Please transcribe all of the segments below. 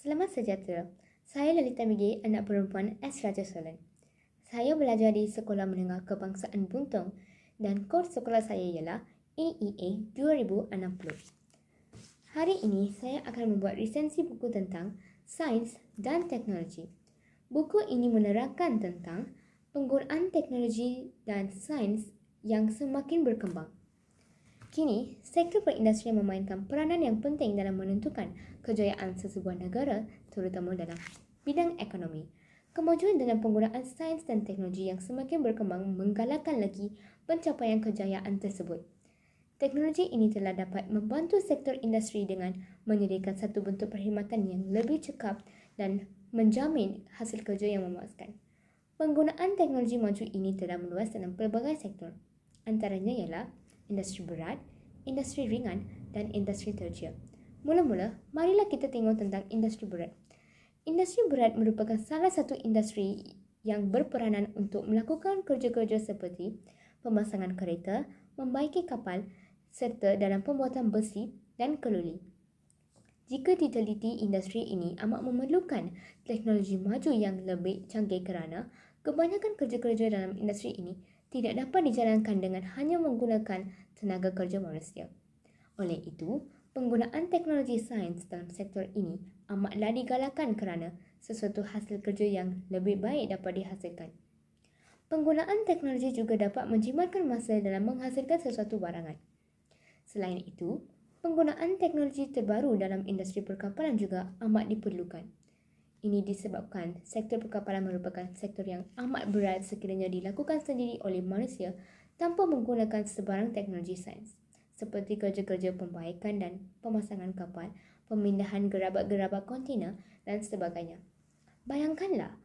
Selamat sejahtera. Saya Lalita Migi, anak perempuan S. Raja Solan. Saya belajar di Sekolah Menengah Kebangsaan Buntong dan kod sekolah saya ialah AEA 2060. Hari ini saya akan membuat resensi buku tentang sains dan teknologi. Buku ini menerangkan tentang penggunaan teknologi dan sains yang semakin berkembang. Kini, sektor perindustrian memainkan peranan yang penting dalam menentukan kejayaan sesebuah negara, terutama dalam bidang ekonomi. Kemajuan dalam penggunaan sains dan teknologi yang semakin berkembang menggalakkan lagi pencapaian kejayaan tersebut. Teknologi ini telah dapat membantu sektor industri dengan menyediakan satu bentuk perkhidmatan yang lebih cekap dan menjamin hasil kerja yang memuaskan. Penggunaan teknologi maju ini telah meluas dalam pelbagai sektor. Antaranya ialah industri berat, industri ringan dan industri tertiar. Mula-mula, marilah kita tengok tentang industri berat. Industri berat merupakan salah satu industri yang berperanan untuk melakukan kerja-kerja seperti pemasangan kereta, membaiki kapal serta dalam pembuatan besi dan keluli. Jika diteliti, industri ini amat memerlukan teknologi maju yang lebih canggih kerana kebanyakan kerja-kerja dalam industri ini tidak dapat dijalankan dengan hanya menggunakan tenaga kerja manusia. Oleh itu, penggunaan teknologi sains dalam sektor ini amatlah digalakkan kerana sesuatu hasil kerja yang lebih baik dapat dihasilkan. Penggunaan teknologi juga dapat menjimatkan masa dalam menghasilkan sesuatu barangan. Selain itu, penggunaan teknologi terbaru dalam industri perkapalan juga amat diperlukan. Ini disebabkan sektor perkapalan merupakan sektor yang amat berat sekiranya dilakukan sendiri oleh manusia tanpa menggunakan sebarang teknologi sains, seperti kerja-kerja pembaikan dan pemasangan kapal, pemindahan gerabak-gerabak kontainer dan sebagainya. Bayangkanlah,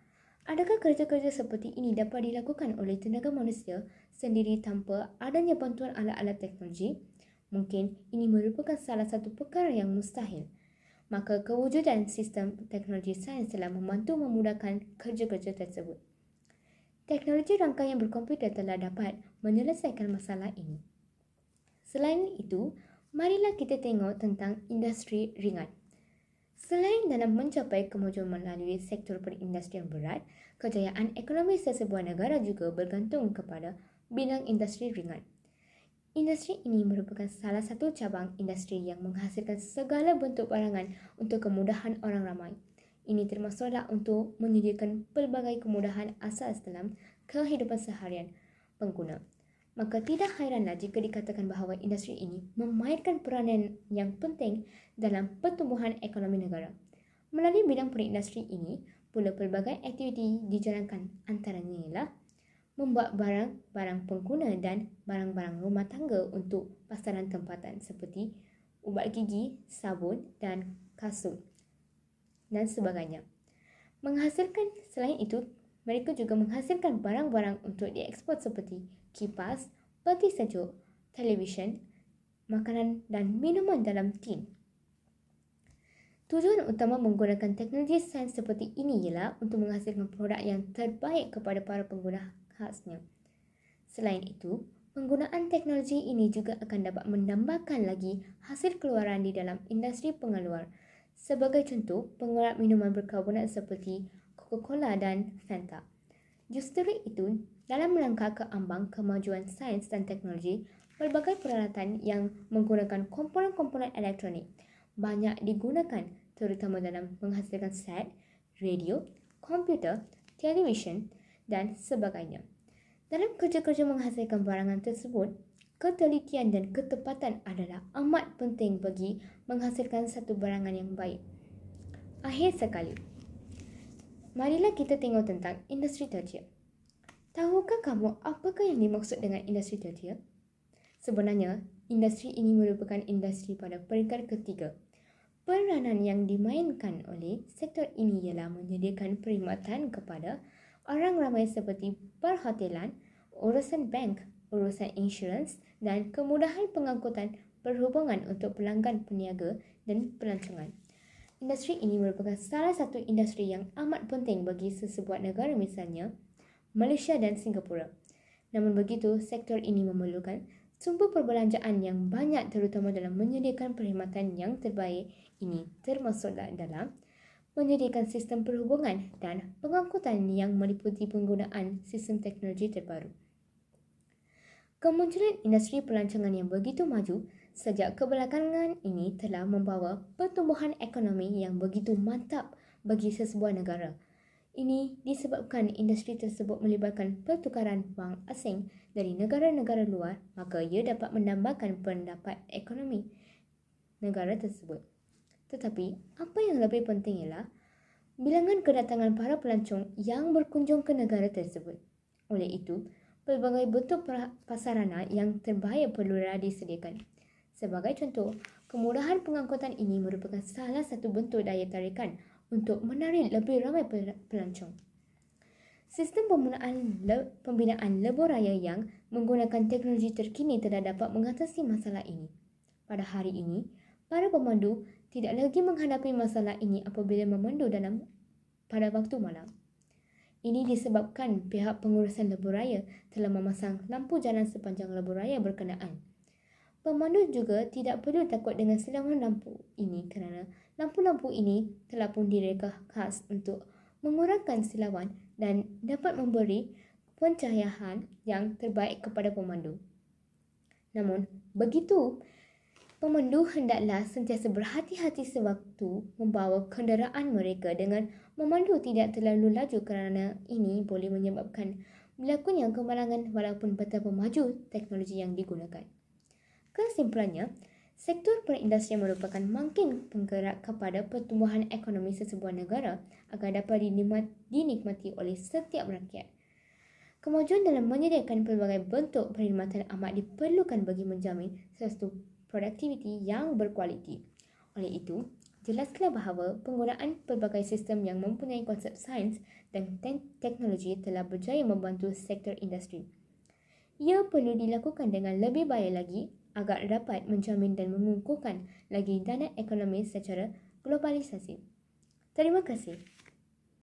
adakah kerja-kerja seperti ini dapat dilakukan oleh tenaga manusia sendiri tanpa adanya bantuan alat-alat teknologi? Mungkin ini merupakan salah satu perkara yang mustahil. Maka kewujudan sistem teknologi sains telah membantu memudahkan kerja-kerja tersebut. Teknologi rangkaian berkomputer telah dapat menyelesaikan masalah ini. Selain itu, marilah kita tengok tentang industri ringan. Selain dalam mencapai kemajuan melalui sektor perindustrian berat, kejayaan ekonomi sesebuah negara juga bergantung kepada bidang industri ringan. Industri ini merupakan salah satu cabang industri yang menghasilkan segala bentuk barangan untuk kemudahan orang ramai. Ini termasuklah untuk menyediakan pelbagai kemudahan asas dalam kehidupan seharian pengguna. Maka tidak hairanlah jika dikatakan bahawa industri ini memainkan peranan yang penting dalam pertumbuhan ekonomi negara. Melalui bidang perindustri ini, pula pelbagai aktiviti dijalankan, antaranya ialah membuat barang-barang pengguna dan barang-barang rumah tangga untuk pasaran tempatan seperti ubat gigi, sabun dan kasut dan sebagainya. Selain itu, mereka juga menghasilkan barang-barang untuk diekspor seperti kipas, peti sejuk, televisyen, makanan dan minuman dalam tin. Tujuan utama menggunakan teknologi sains seperti ini ialah untuk menghasilkan produk yang terbaik kepada para pengguna khasnya. Selain itu, penggunaan teknologi ini juga akan dapat menambahkan lagi hasil keluaran di dalam industri pengeluar. Sebagai contoh, pengeluaran minuman berkarbonat seperti Coca-Cola dan Fanta. Justru itu, dalam melangkah ke ambang kemajuan sains dan teknologi, pelbagai peralatan yang menggunakan komponen-komponen elektronik banyak digunakan, terutama dalam menghasilkan set, radio, komputer, televisyen dan sebagainya. Dalam kerja-kerja menghasilkan barangan tersebut, ketelitian dan ketepatan adalah amat penting bagi menghasilkan satu barangan yang baik. Akhir sekali, marilah kita tengok tentang industri tertiar. Tahukah kamu apakah yang dimaksud dengan industri tertiar? Sebenarnya, industri ini merupakan industri pada peringkat ketiga. Peranan yang dimainkan oleh sektor ini ialah menyediakan perkhidmatan kepada orang ramai seperti perhotelan, urusan bank, urusan insurans dan kemudahan pengangkutan perhubungan untuk pelanggan peniaga dan pelancongan. Industri ini merupakan salah satu industri yang amat penting bagi sesebuah negara, misalnya Malaysia dan Singapura. Namun begitu, sektor ini memerlukan sumber perbelanjaan yang banyak, terutama dalam menyediakan perkhidmatan yang terbaik. Ini termasuklah dalam menyediakan sistem perhubungan dan pengangkutan yang meliputi penggunaan sistem teknologi terbaru. Kemunculan industri pelancongan yang begitu maju sejak kebelakangan ini telah membawa pertumbuhan ekonomi yang begitu mantap bagi sesebuah negara. Ini disebabkan industri tersebut melibatkan pertukaran wang asing dari negara-negara luar, maka ia dapat menambahkan pendapat ekonomi negara tersebut. Tetapi, apa yang lebih penting ialah bilangan kedatangan para pelancong yang berkunjung ke negara tersebut. Oleh itu, pelbagai bentuk prasarana yang terbaik perlulah disediakan. Sebagai contoh, kemudahan pengangkutan ini merupakan salah satu bentuk daya tarikan untuk menarik lebih ramai pelancong. Sistem pembinaan lebuh raya yang menggunakan teknologi terkini telah dapat mengatasi masalah ini. Pada hari ini, para pemandu tidak lagi menghadapi masalah ini apabila memandu pada waktu malam. Ini disebabkan pihak pengurusan lebuh raya telah memasang lampu jalan sepanjang lebuh raya berkenaan. Pemandu juga tidak perlu takut dengan silangan lampu ini kerana lampu-lampu ini telah pun direka khas untuk mengurangkan silauan dan dapat memberi pencahayaan yang terbaik kepada pemandu. Namun, begitu, pemandu hendaklah sentiasa berhati-hati sewaktu membawa kenderaan mereka dengan memandu tidak terlalu laju kerana ini boleh menyebabkan berlakunya kemalangan walaupun betapa maju teknologi yang digunakan. Kesimpulannya, sektor perindustrian merupakan makin penggerak kepada pertumbuhan ekonomi sesebuah negara agar dapat dinikmati oleh setiap rakyat. Kemajuan dalam menyediakan pelbagai bentuk perkhidmatan amat diperlukan bagi menjamin sesuatu produktiviti yang berkualiti. Oleh itu, jelaslah bahawa penggunaan pelbagai sistem yang mempunyai konsep sains dan teknologi telah berjaya membantu sektor industri. Ia perlu dilakukan dengan lebih baik lagi agar dapat menjamin dan mengukuhkan lagi dana ekonomi secara globalisasi. Terima kasih.